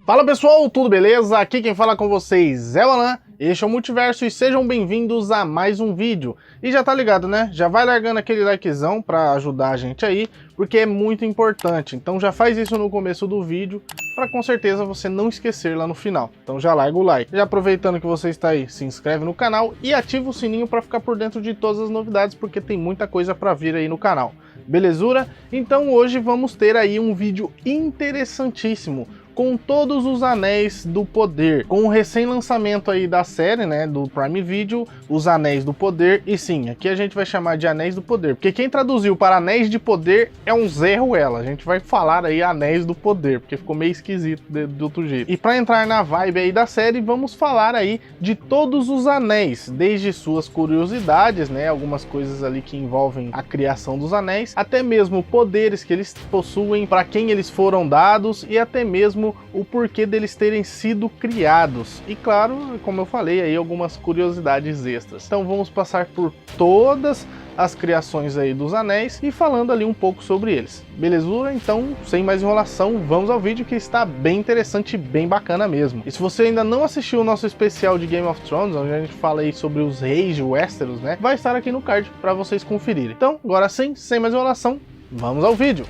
Fala pessoal, tudo beleza? Aqui quem fala com vocês é o Alan, este é o Multiverso e sejam bem-vindos a mais um vídeo. E já tá ligado, né? Já vai largando aquele likezão pra ajudar a gente aí, porque é muito importante. Então já faz isso no começo do vídeo, pra com certeza você não esquecer lá no final. Então já larga o like. Já aproveitando que você está aí, se inscreve no canal e ativa o sininho pra ficar por dentro de todas as novidades, porque tem muita coisa pra vir aí no canal. Belezura? Então hoje vamos ter aí um vídeo interessantíssimo, com todos os Anéis do Poder, com o recém-lançamento aí da série, né, do Prime Video, os Anéis do Poder, e sim, aqui a gente vai chamar de Anéis do Poder, porque quem traduziu para Anéis de Poder é um Zé Ruela, a gente vai falar aí Anéis do Poder, porque ficou meio esquisito de outro jeito. E para entrar na vibe aí da série, vamos falar aí de todos os anéis, desde suas curiosidades, né, algumas coisas ali que envolvem a criação dos anéis, até mesmo poderes que eles possuem, para quem eles foram dados e até mesmo o porquê deles terem sido criados. E claro, como eu falei aí, algumas curiosidades extras. Então vamos passar por todas as criações aí dos anéis e falando ali um pouco sobre eles. Belezura? Então, sem mais enrolação, vamos ao vídeo que está bem interessante e bem bacana mesmo. E se você ainda não assistiu o nosso especial de Game of Thrones, onde a gente fala aí sobre os reis de Westeros, né? Vai estar aqui no card para vocês conferirem. Então, agora sim, sem mais enrolação, vamos ao vídeo.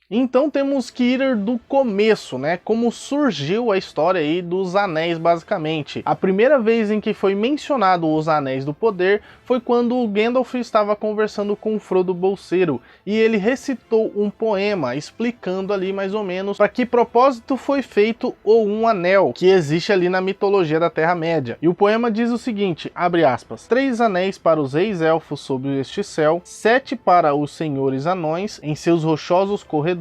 Então temos que ir do começo, né? Como surgiu a história aí dos anéis, basicamente. A primeira vez em que foi mencionado os Anéis do Poder foi quando o Gandalf estava conversando com o Frodo Bolseiro e ele recitou um poema explicando ali mais ou menos para que propósito foi feito o Um Anel, que existe ali na mitologia da Terra-média. E o poema diz o seguinte, abre aspas: 3 anéis para os reis elfos sobre este céu, 7 para os senhores anões em seus rochosos corredores,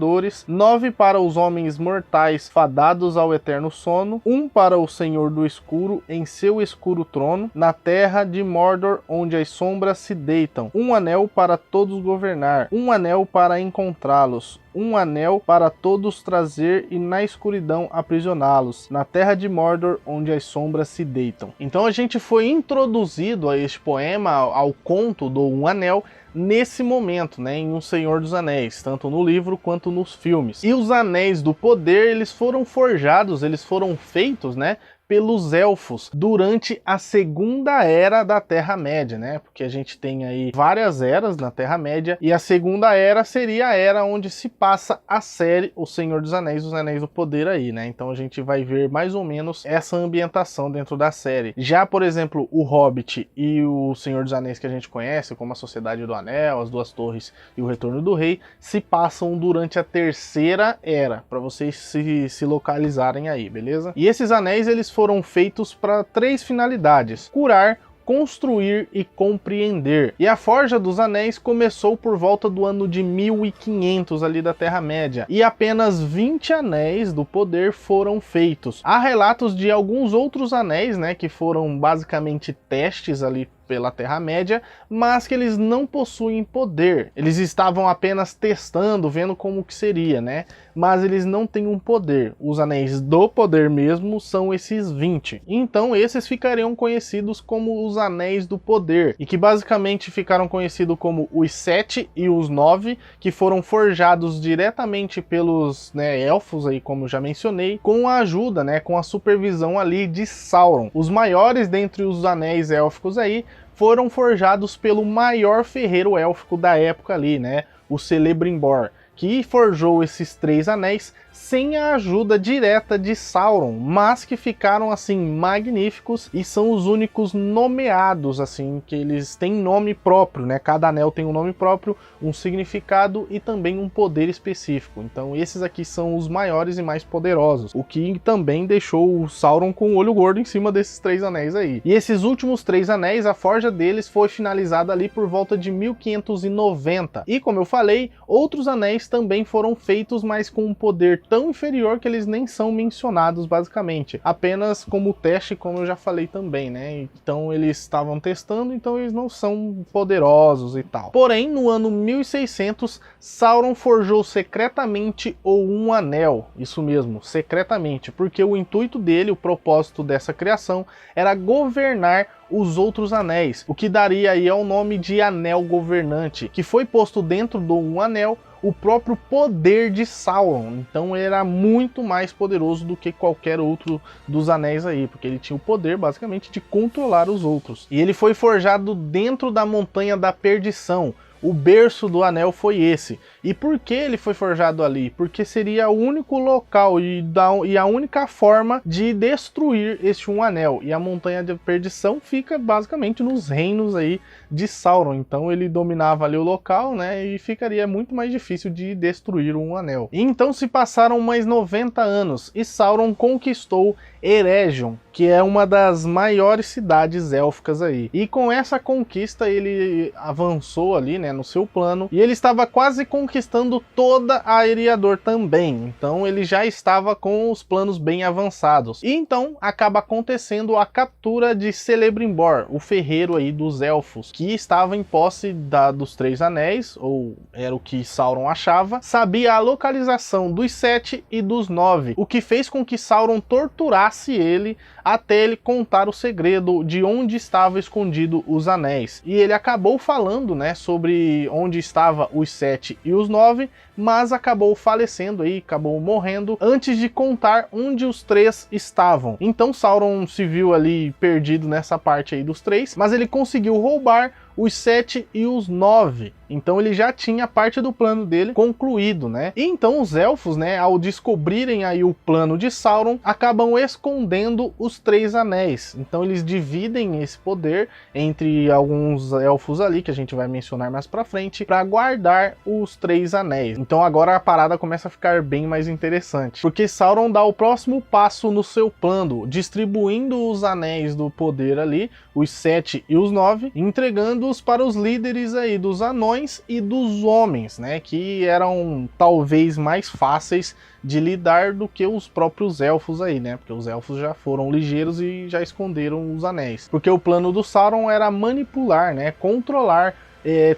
9 para os homens mortais fadados ao eterno sono, 1 para o Senhor do Escuro em seu escuro trono, na terra de Mordor onde as sombras se deitam, 1 anel para todos governar, 1 anel para encontrá-los, 1 anel para todos trazer e na escuridão aprisioná-los, na terra de Mordor onde as sombras se deitam. Então a gente foi introduzido a este poema, ao conto do Um Anel, nesse momento, né, em Um Senhor dos Anéis, tanto no livro quanto nos filmes. E os Anéis do Poder, eles foram forjados, eles foram feitos, né, pelos elfos durante a Segunda Era da Terra-média, né? Porque a gente tem aí várias eras na Terra-média e a Segunda Era seria a era onde se passa a série O Senhor dos Anéis, Os Anéis do Poder aí, né? Então a gente vai ver mais ou menos essa ambientação dentro da série. Já, por exemplo, o Hobbit e o Senhor dos Anéis que a gente conhece, como a Sociedade do Anel, As Duas Torres e o Retorno do Rei, se passam durante a Terceira Era, para vocês se localizarem aí, beleza? E esses anéis, eles foram feitos para 3 finalidades: curar, construir e compreender. E a Forja dos Anéis começou por volta do ano de 1500 ali da Terra-média, e apenas 20 anéis do poder foram feitos. Há relatos de alguns outros anéis, né, que foram basicamente testes ali pela Terra-média, mas que eles não possuem poder. Eles estavam apenas testando, vendo como que seria, né? Mas eles não têm um poder. Os Anéis do Poder mesmo são esses 20. Então esses ficariam conhecidos como os Anéis do Poder, e que basicamente ficaram conhecidos como os 7 e os 9, que foram forjados diretamente pelos, né, elfos aí, como eu já mencionei, com a ajuda, né, com a supervisão ali de Sauron. Os maiores dentre os anéis élficos aí foram forjados pelo maior ferreiro élfico da época ali, né, o Celebrimbor, que forjou esses 3 anéis sem a ajuda direta de Sauron, mas que ficaram assim magníficos e são os únicos nomeados, assim, que eles têm nome próprio, né? Cada anel tem um nome próprio, um significado e também um poder específico. Então esses aqui são os maiores e mais poderosos, o que também deixou o Sauron com o olho gordo em cima desses 3 anéis aí. E esses últimos 3 anéis, a forja deles foi finalizada ali por volta de 1590. E como eu falei, outros anéis também foram feitos, mas com um poder tão inferior que eles nem são mencionados basicamente, apenas como teste, como eu já falei também, né? Então eles estavam testando, então eles não são poderosos e tal. Porém, no ano 1600, Sauron forjou secretamente o Um Anel, isso mesmo, secretamente, porque o intuito dele, o propósito dessa criação, era governar os outros anéis, o que daria aí ao nome de Anel Governante, que foi posto dentro do um anel o próprio poder de Sauron. Então ele era muito mais poderoso do que qualquer outro dos anéis aí, porque ele tinha o poder basicamente de controlar os outros. E ele foi forjado dentro da Montanha da Perdição. O berço do anel foi esse. E por que ele foi forjado ali? Porque seria o único local e a única forma de destruir este um anel. E a Montanha da Perdição fica basicamente nos reinos aí de Sauron. Então ele dominava ali o local, né? E ficaria muito mais difícil de destruir um anel. E então se passaram mais 90 anos e Sauron conquistou Eregion, que é uma das maiores cidades élficas aí. E com essa conquista ele avançou ali, né, no seu plano, e ele estava quase conquistando toda a Eriador também. Então ele já estava com os planos bem avançados. E então acaba acontecendo a captura de Celebrimbor, o ferreiro aí dos elfos, que estava em posse dos Três Anéis, ou era o que Sauron achava, sabia a localização dos 7 e dos 9, o que fez com que Sauron torturasse ele até ele contar o segredo de onde estava escondido os anéis. E ele acabou falando, né, sobre onde estavam os 7 e os 9, mas acabou falecendo aí, acabou morrendo antes de contar onde os 3 estavam. Então Sauron se viu ali perdido nessa parte aí dos 3, mas ele conseguiu roubar os 7 e os 9. Então ele já tinha parte do plano dele concluído, né? E então os elfos, né, ao descobrirem aí o plano de Sauron, acabam escondendo os 3 anéis. Então eles dividem esse poder entre alguns elfos ali, que a gente vai mencionar mais pra frente, para guardar os 3 anéis. Então agora a parada começa a ficar bem mais interessante, porque Sauron dá o próximo passo no seu plano, distribuindo os anéis do poder ali, os 7 e os 9, entregando-os para os líderes aí dos anões e dos homens, né, que eram talvez mais fáceis de lidar do que os próprios elfos aí, né, porque os elfos já foram ligeiros e já esconderam os anéis. Porque o plano do Sauron era manipular, né, controlar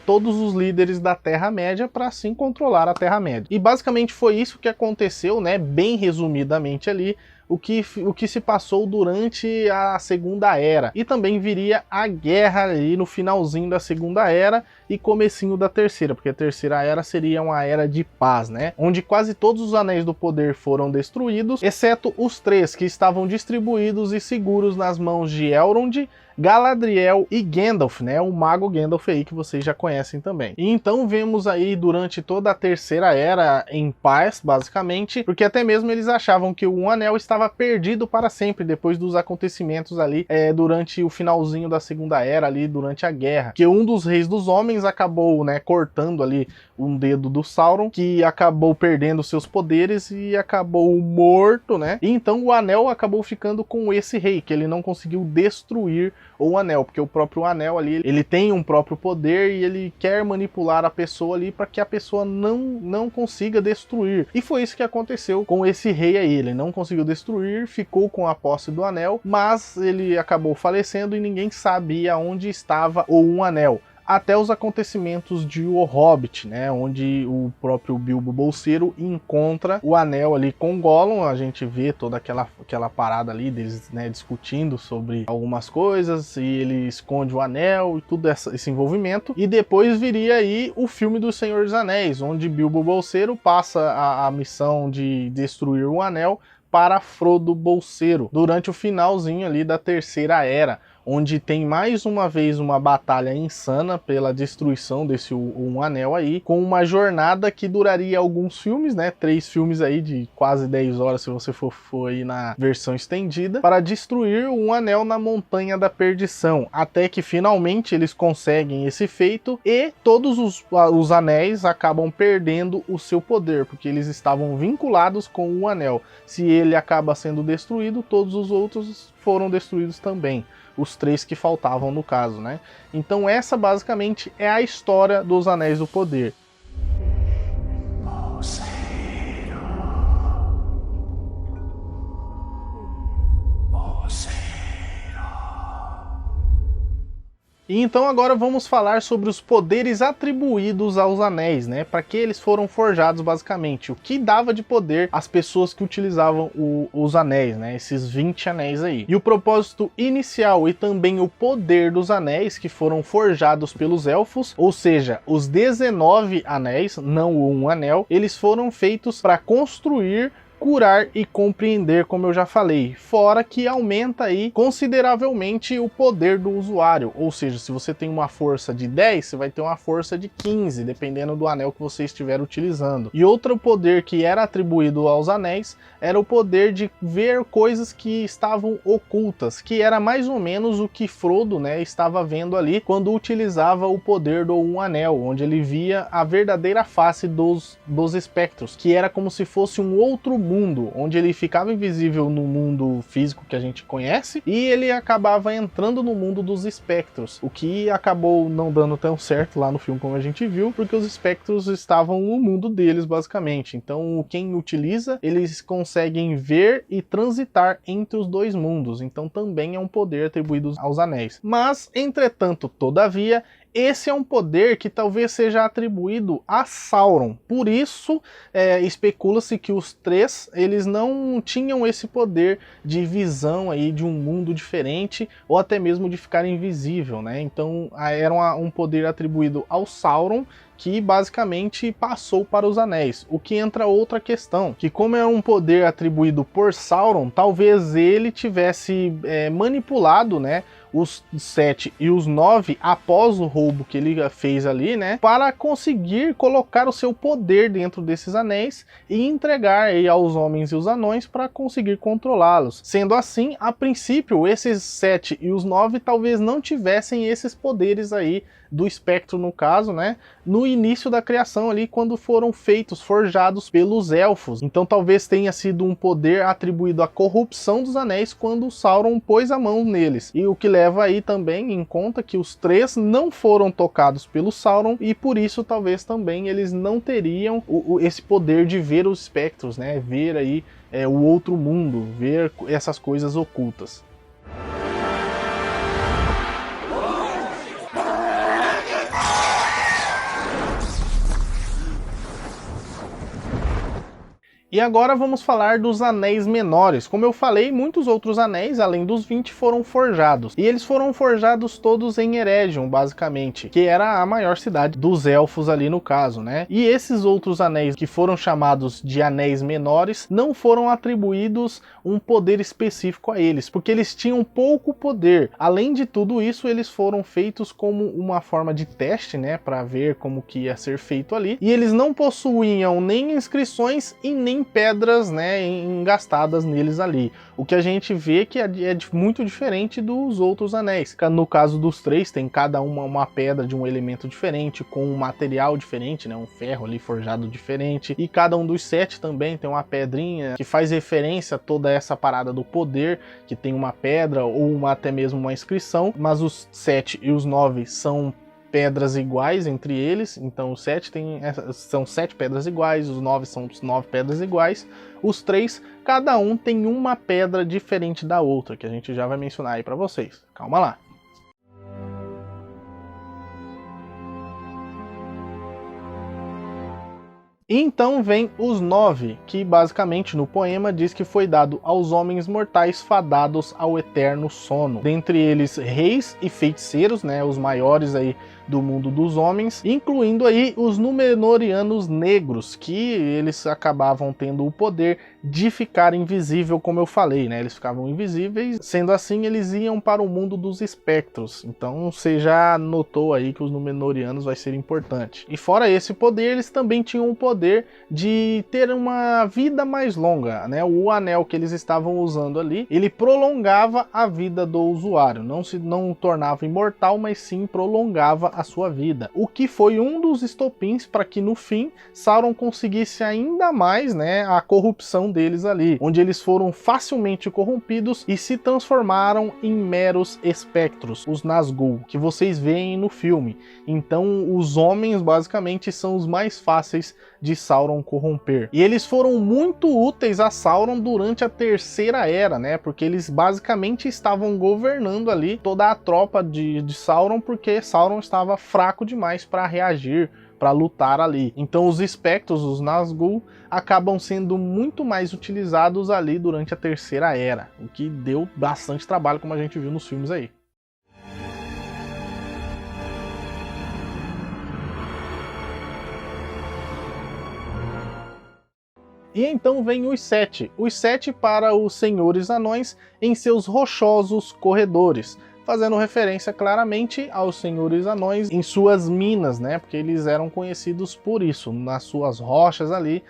todos os líderes da Terra-média para assim controlar a Terra-média. E basicamente foi isso que aconteceu, né, bem resumidamente ali, o que se passou durante a Segunda Era. E também viria a guerra ali no finalzinho da Segunda Era e comecinho da Terceira, porque a Terceira Era seria uma era de paz, né? Onde quase todos os anéis do poder foram destruídos, exceto os 3 que estavam distribuídos e seguros nas mãos de Elrond, Galadriel e Gandalf, né? O mago Gandalf aí que vocês já conhecem também. E então vemos aí durante toda a Terceira Era em paz, basicamente, porque até mesmo eles achavam que o Anel estava perdido para sempre depois dos acontecimentos ali durante o finalzinho da Segunda Era ali, durante a guerra, que um dos reis dos homens acabou, né, cortando ali um dedo do Sauron, que acabou perdendo seus poderes e acabou morto, né? E então o Anel acabou ficando com esse rei, que ele não conseguiu destruir o anel, porque o próprio anel ali, ele tem um próprio poder e ele quer manipular a pessoa ali para que a pessoa não consiga destruir. E foi isso que aconteceu com esse rei aí, ele não conseguiu destruir, ficou com a posse do anel, mas ele acabou falecendo e ninguém sabia onde estava o um anel. Até os acontecimentos de O Hobbit, né, onde o próprio Bilbo Bolseiro encontra o anel ali com Gollum. A gente vê toda aquela parada ali deles, né, discutindo sobre algumas coisas, e ele esconde o anel e tudo esse envolvimento. E depois viria aí o filme do Senhor dos Anéis, onde Bilbo Bolseiro passa a missão de destruir o anel para Frodo Bolseiro, durante o finalzinho ali da Terceira Era, onde tem mais uma vez uma batalha insana pela destruição desse um anel aí, com uma jornada que duraria alguns filmes, né, 3 filmes aí de quase 10 horas se você for aí na versão estendida, para destruir um anel na Montanha da Perdição, até que finalmente eles conseguem esse feito e todos os anéis acabam perdendo o seu poder, porque eles estavam vinculados com o anel. Se ele acaba sendo destruído, todos os outros foram destruídos também. Os 3 que faltavam no caso, né? Então essa basicamente é a história dos Anéis do Poder. E então agora vamos falar sobre os poderes atribuídos aos anéis, né? Para que eles foram forjados basicamente, o que dava de poder às pessoas que utilizavam os anéis, né? Esses 20 anéis aí. E o propósito inicial e também o poder dos anéis que foram forjados pelos elfos, ou seja, os 19 anéis, não o um anel, eles foram feitos para construir, curar e compreender, como eu já falei, fora que aumenta aí consideravelmente o poder do usuário, ou seja, se você tem uma força de 10, você vai ter uma força de 15, dependendo do anel que você estiver utilizando. E outro poder que era atribuído aos anéis era o poder de ver coisas que estavam ocultas, que era mais ou menos o que Frodo, né, estava vendo ali quando utilizava o poder do Um Anel, onde ele via a verdadeira face dos espectros, que era como se fosse um outro mundo, onde ele ficava invisível no mundo físico que a gente conhece, e ele acabava entrando no mundo dos espectros, o que acabou não dando tão certo lá no filme como a gente viu, porque os espectros estavam no mundo deles basicamente. Então quem utiliza, eles conseguem ver e transitar entre os dois mundos, então também é um poder atribuído aos anéis. Mas, entretanto, todavia, esse é um poder que talvez seja atribuído a Sauron. Por isso, especula-se que os três, eles não tinham esse poder de visão aí de um mundo diferente, ou até mesmo de ficar invisível, né? Então, era um poder atribuído ao Sauron, que basicamente passou para os anéis. O que entra outra questão, que como é um poder atribuído por Sauron, talvez ele tivesse manipulado, né, os 7 e os 9 após o roubo que ele fez ali, né, para conseguir colocar o seu poder dentro desses anéis e entregar aí aos homens e os anões para conseguir controlá-los. Sendo assim, a princípio, esses 7 e os 9 talvez não tivessem esses poderes aí do espectro, no caso, né, no início da criação ali, quando foram feitos, forjados pelos elfos. Então talvez tenha sido um poder atribuído à corrupção dos anéis quando Sauron pôs a mão neles. E o que leva aí também em conta que os três não foram tocados pelo Sauron, e por isso talvez também eles não teriam esse poder de ver os espectros, né, ver aí o outro mundo, ver essas coisas ocultas. E agora vamos falar dos anéis menores. Como eu falei, muitos outros anéis, além dos 20, foram forjados. E eles foram forjados todos em Eregion, basicamente, que era a maior cidade dos elfos ali no caso, né? E esses outros anéis que foram chamados de anéis menores, não foram atribuídos um poder específico a eles, porque eles tinham pouco poder. Além de tudo isso, eles foram feitos como uma forma de teste, né? Para ver como que ia ser feito ali. E eles não possuíam nem inscrições e nem pedras, né, engastadas neles ali. O que a gente vê que é muito diferente dos outros anéis. No caso dos três, tem cada uma pedra de um elemento diferente, com um material diferente, né, um ferro ali forjado diferente. E cada um dos 7 também tem uma pedrinha que faz referência a toda essa parada do poder, que tem uma pedra ou até mesmo uma inscrição. Mas os 7 e os 9 são pedras iguais entre eles, então os 7 são 7 pedras iguais, os 9 são 9 pedras iguais, os 3, cada um tem uma pedra diferente da outra, que a gente já vai mencionar aí para vocês. Calma lá. E então vem os 9, que basicamente no poema diz que foi dado aos homens mortais fadados ao eterno sono. Dentre eles reis e feiticeiros, né, os maiores aí do mundo dos homens, incluindo aí os Númenóreanos negros, que eles acabavam tendo o poder de ficar invisível, como eu falei, né? Eles ficavam invisíveis, sendo assim eles iam para o mundo dos espectros. Então você já notou aí que os Númenóreanos vai ser importante. E fora esse poder, eles também tinham o poder de ter uma vida mais longa, né? O anel que eles estavam usando ali, ele prolongava a vida do usuário, não tornava imortal, mas sim prolongava a sua vida, o que foi um dos estopins para que no fim Sauron conseguisse ainda mais, né, a corrupção deles ali, onde eles foram facilmente corrompidos e se transformaram em meros espectros, os Nazgûl, que vocês veem no filme. Então os homens basicamente são os mais fáceis de Sauron corromper. E eles foram muito úteis a Sauron durante a Terceira Era, né? Porque eles basicamente estavam governando ali toda a tropa de Sauron, porque Sauron estava fraco demais para reagir, para lutar ali. Então os espectros, os Nazgûl, acabam sendo muito mais utilizados ali durante a Terceira Era, o que deu bastante trabalho, como a gente viu nos filmes aí. E então vem os sete para os senhores anões em seus rochosos corredores, fazendo referência claramente aos senhores anões em suas minas, né? Porque eles eram conhecidos por isso, nas suas rochas ali,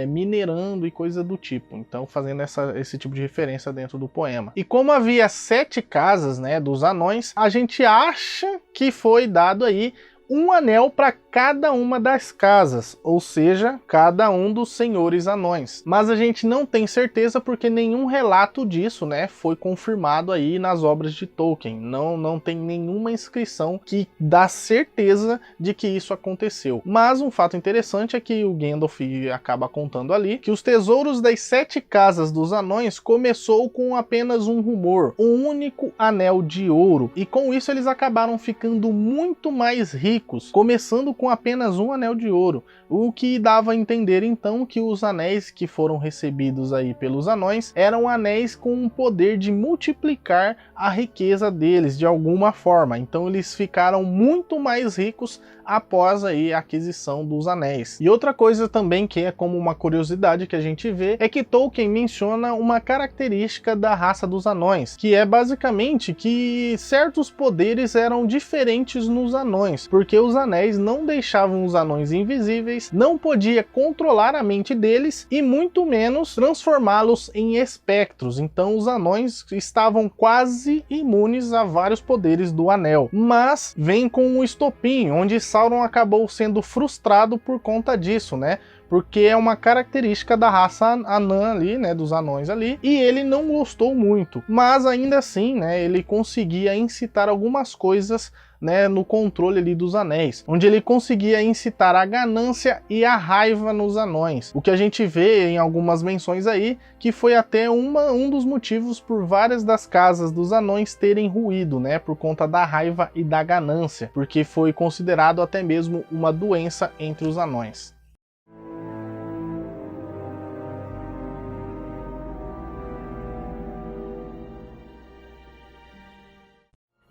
minerando e coisa do tipo. Então fazendo esse tipo de referência dentro do poema. E como havia 7 casas, né, dos anões, a gente acha que foi dado aí um anel para cada uma das casas, ou seja, cada um dos senhores anões. Mas a gente não tem certeza porque nenhum relato disso, né, foi confirmado aí nas obras de Tolkien. Não tem nenhuma inscrição que dá certeza de que isso aconteceu. Mas um fato interessante é que o Gandalf acaba contando ali que os tesouros das 7 casas dos anões começou com apenas um rumor, um único anel de ouro. E com isso eles acabaram ficando muito mais ricos, começando com apenas um anel de ouro, o que dava a entender então que os anéis que foram recebidos aí pelos anões eram anéis com o poder de multiplicar a riqueza deles de alguma forma. Então eles ficaram muito mais ricos após aí a aquisição dos anéis. E outra coisa também que é como uma curiosidade que a gente vê é que Tolkien menciona uma característica da raça dos anões, que é basicamente que certos poderes eram diferentes nos anões, porque os anéis não deixavam os anões invisíveis, não podia controlar a mente deles e muito menos transformá-los em espectros. Então os anões estavam quase imunes a vários poderes do anel. Mas vem com um estopim, onde Sauron acabou sendo frustrado por conta disso, né? Porque é uma característica da raça anã ali, né, dos anões ali, e ele não gostou muito. Mas ainda assim, né, ele conseguia incitar algumas coisas, né, no controle ali dos anéis, onde ele conseguia incitar a ganância e a raiva nos anões. O que a gente vê em algumas menções aí, que foi até um dos motivos por várias das casas dos anões terem ruído, né, por conta da raiva e da ganância, porque foi considerado até mesmo uma doença entre os anões.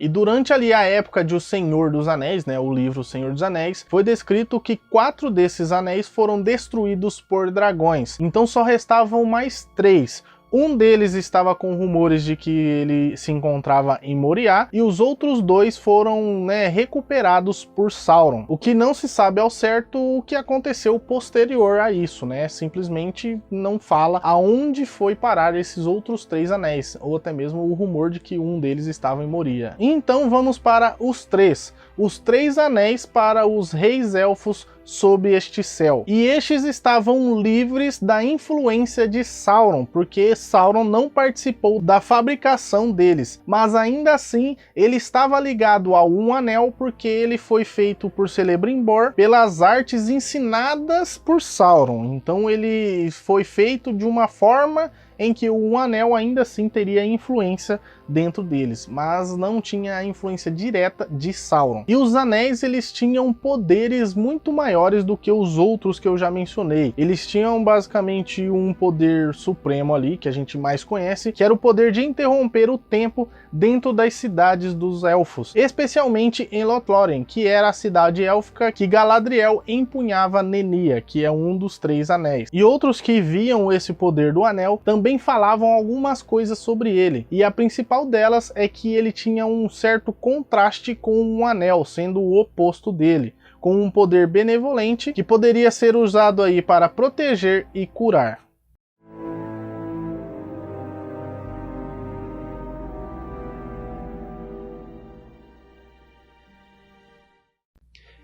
E durante ali a época de O Senhor dos Anéis, né, o livro O Senhor dos Anéis, foi descrito que 4 desses anéis foram destruídos por dragões. Então só restavam mais 3. Um deles estava com rumores de que ele se encontrava em Moriá, e os outros 2 foram, né, recuperados por Sauron. O que não se sabe ao certo o que aconteceu posterior a isso, né? Simplesmente não fala aonde foi parar esses outros 3 anéis, ou até mesmo o rumor de que um deles estava em Moria. Então vamos para os 3. Os 3 anéis para os reis elfos sob este céu. E estes estavam livres da influência de Sauron, porque Sauron não participou da fabricação deles, mas ainda assim ele estava ligado a um anel porque ele foi feito por Celebrimbor pelas artes ensinadas por Sauron. Então ele foi feito de uma forma em que o anel ainda assim teria influência dentro deles, mas não tinha a influência direta de Sauron. E os anéis, eles tinham poderes muito maiores do que os outros que eu já mencionei. Eles tinham basicamente um poder supremo ali, que a gente mais conhece, que era o poder de interromper o tempo dentro das cidades dos elfos, especialmente em Lothlórien, que era a cidade élfica que Galadriel empunhava Nenia, que é um dos 3 anéis. E outros que viam esse poder do anel também falavam algumas coisas sobre ele, e a principal delas é que ele tinha um certo contraste com um anel, sendo o oposto dele, com um poder benevolente que poderia ser usado aí para proteger e curar.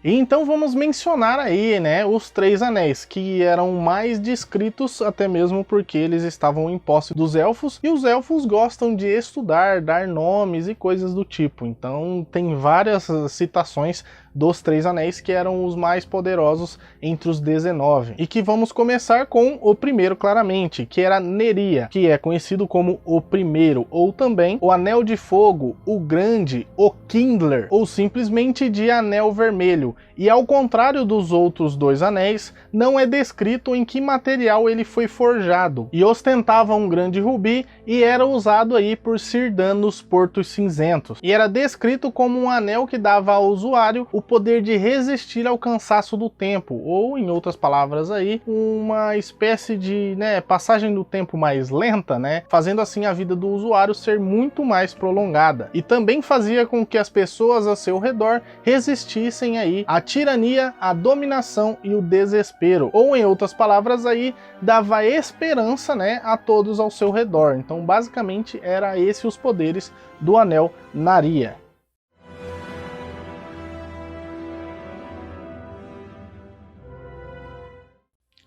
E então vamos mencionar aí, né, os três anéis, que eram mais descritos até mesmo porque eles estavam em posse dos elfos, e os elfos gostam de estudar, dar nomes e coisas do tipo. Então tem várias citações dos três anéis que eram os mais poderosos entre os 19. E que vamos começar com o primeiro claramente, que era Neria, que é conhecido como o primeiro, ou também o Anel de Fogo, o Grande, o Kindler, ou simplesmente de Anel Vermelho. E ao contrário dos outros dois anéis, não é descrito em que material ele foi forjado, e ostentava um grande rubi e era usado aí por Círdan nos Portos Cinzentos. E era descrito como um anel que dava ao usuário o poder de resistir ao cansaço do tempo, ou em outras palavras aí, uma espécie de, né, passagem do tempo mais lenta, né, fazendo assim a vida do usuário ser muito mais prolongada. E também fazia com que as pessoas ao seu redor resistissem aí à tirania, à dominação e o desespero, ou em outras palavras aí, dava esperança, né, a todos ao seu redor. Então basicamente era esses os poderes do Anel Naria.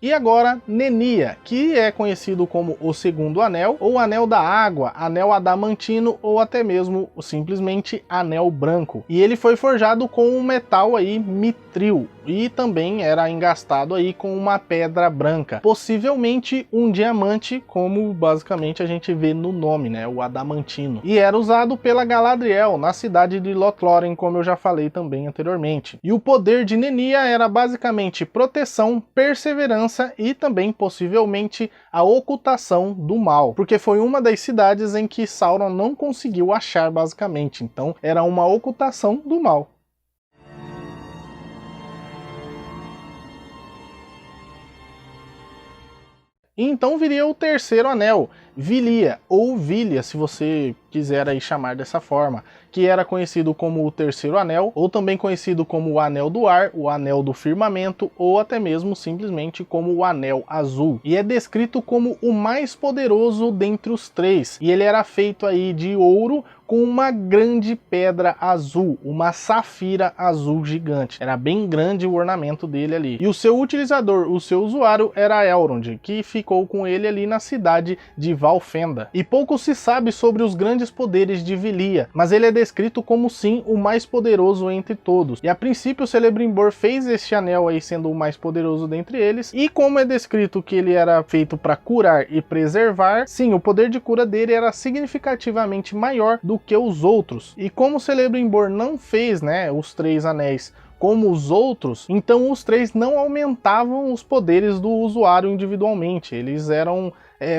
E agora, Nenia, que é conhecido como o segundo anel, ou anel da água, anel adamantino, ou até mesmo simplesmente anel branco. E ele foi forjado com um metal aí mitril, e também era engastado aí com uma pedra branca, possivelmente um diamante, como basicamente a gente vê no nome, né, o adamantino. E era usado pela Galadriel na cidade de Lothlórien, como eu já falei também anteriormente. E o poder de Nenia era basicamente proteção, perseverança e também possivelmente a ocultação do mal, porque foi uma das cidades em que Sauron não conseguiu achar basicamente, então era uma ocultação do mal. E então viria o terceiro anel, Vilia, ou Vilha, se você quiser aí chamar dessa forma, que era conhecido como o terceiro anel, ou também conhecido como o anel do ar, o anel do firmamento, ou até mesmo simplesmente como o anel azul. E é descrito como o mais poderoso dentre os três, e ele era feito aí de ouro com uma grande pedra azul, uma safira azul gigante. Era bem grande o ornamento dele ali. E o seu utilizador, o seu usuário, era Elrond, que ficou com ele ali na cidade de Valfenda. E pouco se sabe sobre os grandes poderes de Vilia, mas ele é descrito como sim o mais poderoso entre todos. E a princípio Celebrimbor fez este anel aí sendo o mais poderoso dentre eles, e como é descrito que ele era feito para curar e preservar, sim, o poder de cura dele era significativamente maior do que os outros. E como Celebrimbor não fez, né, os três anéis como os outros, então os três não aumentavam os poderes do usuário individualmente, eles eram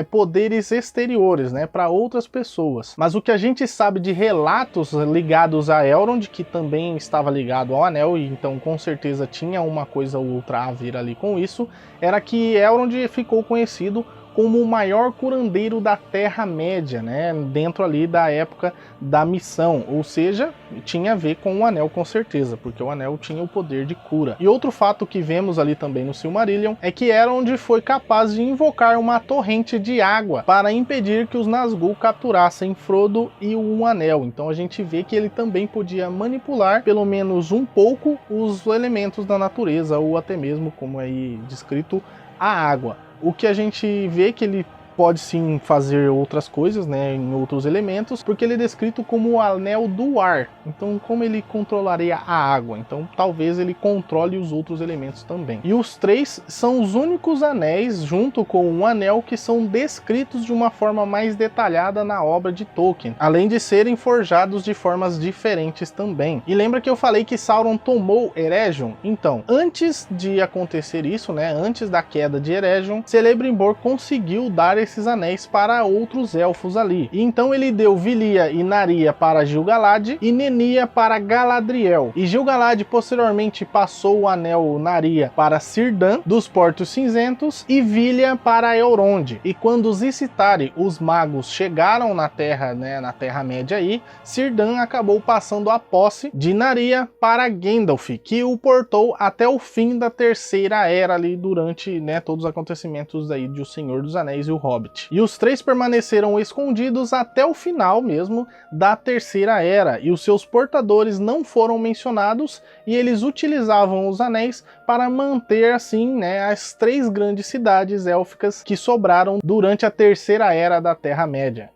poderes exteriores, né, para outras pessoas. Mas o que a gente sabe de relatos ligados a Elrond, que também estava ligado ao anel, e então com certeza tinha uma coisa ou outra a ver ali com isso, era que Elrond ficou conhecido como o maior curandeiro da Terra-média, né, dentro ali da época da missão, ou seja, tinha a ver com o anel com certeza, porque o anel tinha o poder de cura. E outro fato que vemos ali também no Silmarillion é que Elrond foi capaz de invocar uma torrente de água para impedir que os Nazgûl capturassem Frodo e um anel. Então a gente vê que ele também podia manipular pelo menos um pouco os elementos da natureza, ou até mesmo, como é aí descrito, a água. O que a gente vê que ele pode sim fazer outras coisas, né, em outros elementos, porque ele é descrito como o anel do ar. Então, como ele controlaria a água? Então, talvez ele controle os outros elementos também. E os três são os únicos anéis, junto com um anel, que são descritos de uma forma mais detalhada na obra de Tolkien, além de serem forjados de formas diferentes também. E lembra que eu falei que Sauron tomou Eregion? Então, antes de acontecer isso, né, antes da queda de Eregion, Celebrimbor conseguiu dar esses anéis para outros elfos ali. E então ele deu Vilia e Naria para Gil-galad e Nenia para Galadriel. E Gil-galad posteriormente passou o anel Naria para Círdan dos Portos Cinzentos e Vilia para Elrond. E quando os Isitari, os magos, chegaram na Terra, né, na Terra-média aí, Círdan acabou passando a posse de Naria para Gandalf, que o portou até o fim da Terceira Era ali durante, né, todos os acontecimentos aí de O Senhor dos Anéis e o Hobbit Hobbit. E os três permaneceram escondidos até o final mesmo da Terceira Era, e os seus portadores não foram mencionados, e eles utilizavam os anéis para manter assim, né, as três grandes cidades élficas que sobraram durante a Terceira Era da Terra-média.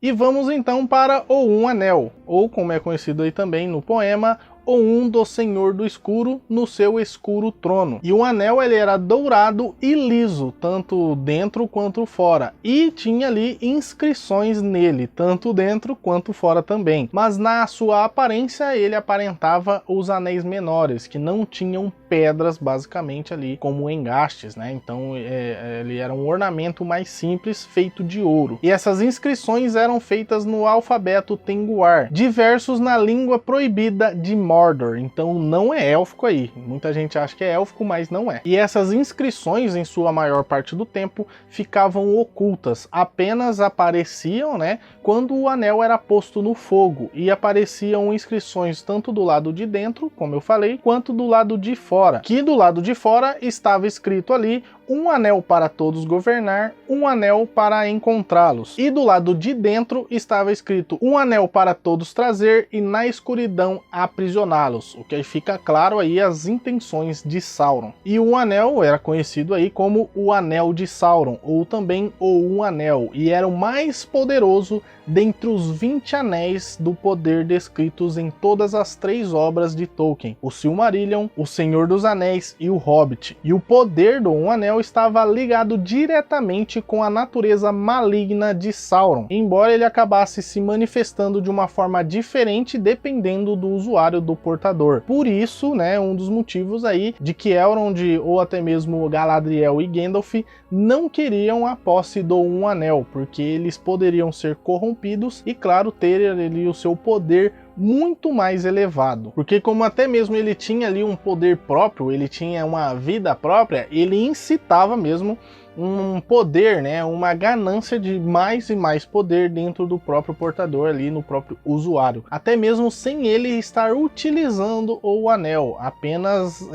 E vamos então para o Um Anel, ou como é conhecido aí também no poema, o Um do Senhor do Escuro no seu escuro trono. E o anel ele era dourado e liso, tanto dentro quanto fora, e tinha ali inscrições nele, tanto dentro quanto fora também. Mas na sua aparência ele aparentava os anéis menores, que não tinham pedras basicamente ali como engastes, né? Então ele era um ornamento mais simples feito de ouro. E essas inscrições eram feitas no alfabeto Tengwar, diversos na língua proibida de Mordor, então não é élfico aí. Muita gente acha que é élfico, mas não é. E essas inscrições, em sua maior parte do tempo, ficavam ocultas, apenas apareciam, né, quando o anel era posto no fogo, e apareciam inscrições tanto do lado de dentro, como eu falei, quanto do lado de fora, que do lado de fora estava escrito ali: um anel para todos governar, um anel para encontrá-los. E do lado de dentro estava escrito: um anel para todos trazer e na escuridão aprisioná-los. O que aí fica claro aí as intenções de Sauron. E o anel era conhecido aí como o Anel de Sauron, ou também o Um Anel, e era o mais poderoso dentre os 20 anéis do poder descritos em todas as 3 obras de Tolkien: o Silmarillion, o Senhor dos Anéis e o Hobbit. E o poder do Um Anel estava ligado diretamente com a natureza maligna de Sauron, embora ele acabasse se manifestando de uma forma diferente dependendo do usuário do portador. Por isso, né, um dos motivos aí de que Elrond ou até mesmo Galadriel e Gandalf não queriam a posse do Um Anel, porque eles poderiam ser corrompidos e, claro, ter ali o seu poder muito mais elevado, porque como até mesmo ele tinha ali um poder próprio, ele tinha uma vida própria, ele incitava mesmo um poder, né, uma ganância de mais e mais poder dentro do próprio portador ali, no próprio usuário, até mesmo sem ele estar utilizando o anel, apenas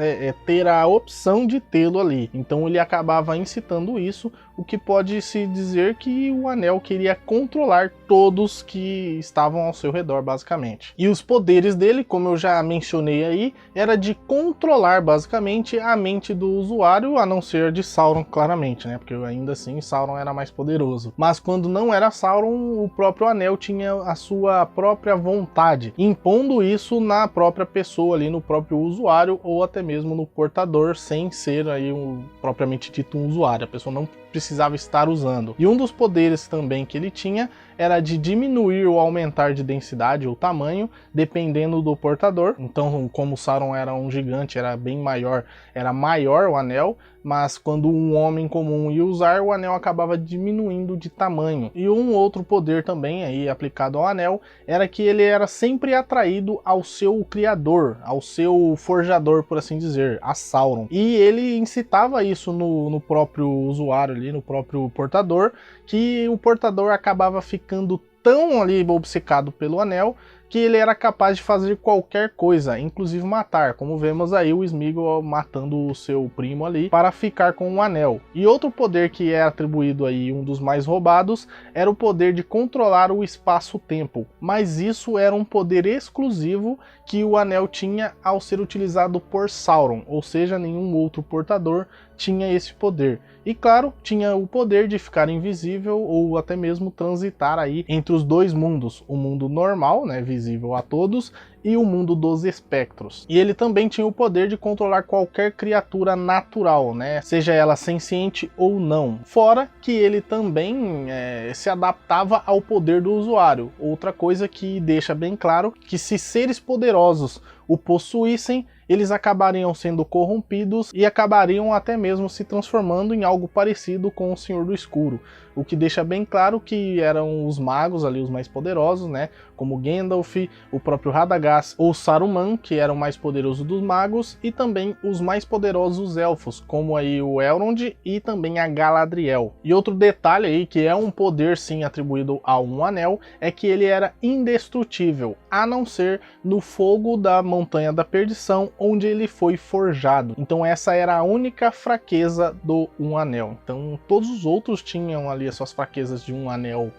ter a opção de tê-lo ali. Então ele acabava incitando isso, o que pode se dizer que o anel queria controlar todos que estavam ao seu redor, basicamente. E os poderes dele, como eu já mencionei aí, era de controlar basicamente a mente do usuário, a não ser de Sauron, claramente, né? Porque ainda assim Sauron era mais poderoso. Mas quando não era Sauron, o próprio anel tinha a sua própria vontade, impondo isso na própria pessoa ali, no próprio usuário, ou até mesmo no portador, sem ser aí propriamente dito um usuário. A pessoa não precisava estar usando. E um dos poderes também que ele tinha era de diminuir ou aumentar de densidade ou tamanho, dependendo do portador. Então, como Sauron era um gigante, era bem maior, era maior o anel, mas quando um homem comum ia usar, o anel acabava diminuindo de tamanho. E um outro poder também aí aplicado ao anel era que ele era sempre atraído ao seu criador, ao seu forjador, por assim dizer, a Sauron. E ele incitava isso no próprio usuário ali, no próprio portador, que o portador acabava ficando tão ali obcecado pelo anel que ele era capaz de fazer qualquer coisa, inclusive matar, como vemos aí o Sméagol matando o seu primo ali para ficar com o anel. E outro poder que é atribuído aí, um dos mais roubados, era o poder de controlar o espaço-tempo, mas isso era um poder exclusivo que o anel tinha ao ser utilizado por Sauron, ou seja, nenhum outro portador tinha esse poder. E claro, tinha o poder de ficar invisível ou até mesmo transitar aí entre os dois mundos, o mundo normal, né, visível a todos, e o mundo dos espectros. E ele também tinha o poder de controlar qualquer criatura natural, né, seja ela senciente ou não. Fora que ele também se adaptava ao poder do usuário. Outra coisa que deixa bem claro que se seres poderosos o possuíssem, eles acabariam sendo corrompidos e acabariam até mesmo se transformando em algo parecido com o Senhor do Escuro, o que deixa bem claro que eram os magos ali os mais poderosos, né, como Gandalf, o próprio Radagast ou Saruman, que era o mais poderoso dos magos, e também os mais poderosos elfos, como aí o Elrond e também a Galadriel. E outro detalhe aí, que é um poder sim atribuído a um anel, é que ele era indestrutível, a não ser no fogo da mão Montanha da Perdição, onde ele foi forjado. Então essa era a única fraqueza do Um Anel. Então todos os outros tinham ali as suas fraquezas de um anel,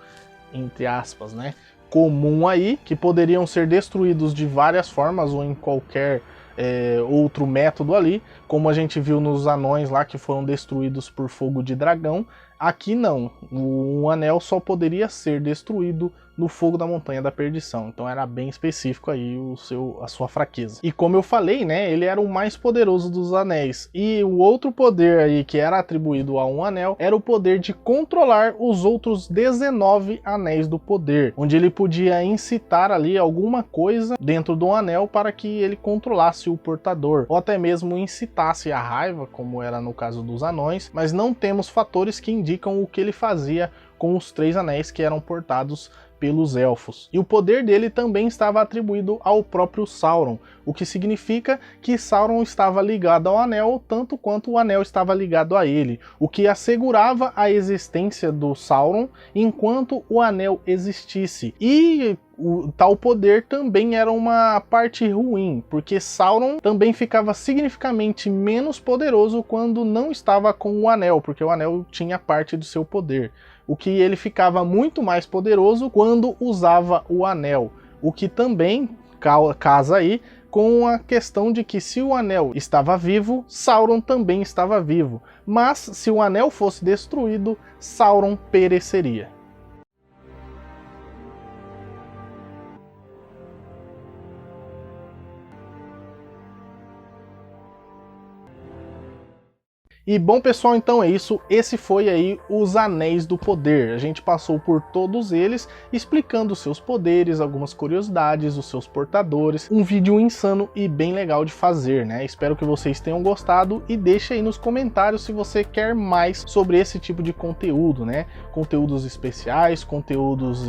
entre aspas, né, comum aí, que poderiam ser destruídos de várias formas ou em qualquer outro método ali, como a gente viu nos anões lá que foram destruídos por fogo de dragão. Aqui não, um anel só poderia ser destruído no fogo da Montanha da Perdição, então era bem específico aí a sua fraqueza. E como eu falei, né, ele era o mais poderoso dos anéis, e o outro poder aí que era atribuído a um anel era o poder de controlar os outros 19 anéis do poder, onde ele podia incitar ali alguma coisa dentro do anel para que ele controlasse o portador, ou até mesmo incitasse a raiva, como era no caso dos anões, mas não temos fatores que indicam o que ele fazia com os 3 anéis que eram portados pelos elfos. E o poder dele também estava atribuído ao próprio Sauron, o que significa que Sauron estava ligado ao anel tanto quanto o anel estava ligado a ele, o que assegurava a existência do Sauron enquanto o anel existisse. E o tal poder também era uma parte ruim, porque Sauron também ficava significativamente menos poderoso quando não estava com o anel, porque o anel tinha parte do seu poder. O que ele ficava muito mais poderoso quando usava o anel, o que também casa aí com a questão de que se o anel estava vivo, Sauron também estava vivo, mas se o anel fosse destruído, Sauron pereceria. E bom pessoal, então é isso, esse foi aí os Anéis do Poder. A gente passou por todos eles, explicando os seus poderes, algumas curiosidades, os seus portadores. Um vídeo insano e bem legal de fazer, né? Espero que vocês tenham gostado e deixe aí nos comentários se você quer mais sobre esse tipo de conteúdo, né? Conteúdos especiais, conteúdos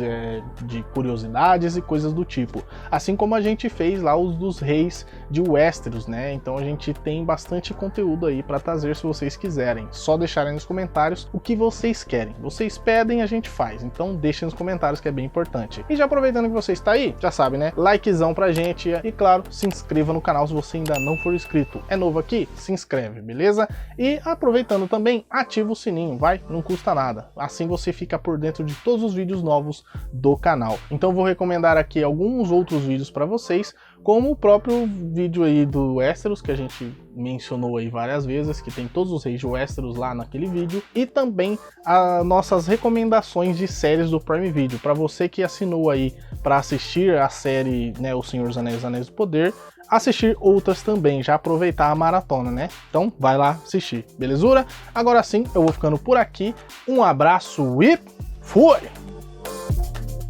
de curiosidades e coisas do tipo. Assim como a gente fez lá os dos reis de Westeros, né? Então a gente tem bastante conteúdo aí para trazer se vocês quiserem. Só deixarem nos comentários o que vocês querem. Vocês pedem, a gente faz. Então deixem nos comentários que é bem importante. E já aproveitando que você está aí, já sabe, né? Likezão pra gente e claro, se inscreva no canal se você ainda não for inscrito. É novo aqui? Se inscreve, beleza? E aproveitando também, ativa o sininho, vai? Não custa nada. Assim você fica por dentro de todos os vídeos novos do canal. Então vou recomendar aqui alguns outros vídeos para vocês, como o próprio vídeo aí do Westeros, que a gente mencionou aí várias vezes, que tem todos os reis de Westeros lá naquele vídeo, e também as nossas recomendações de séries do Prime Video, para você que assinou aí para assistir a série, né, O Senhor dos Anéis, Os Anéis do Poder, assistir outras também, já aproveitar a maratona, né? Então vai lá assistir, belezura? Agora sim, eu vou ficando por aqui, um abraço e fui!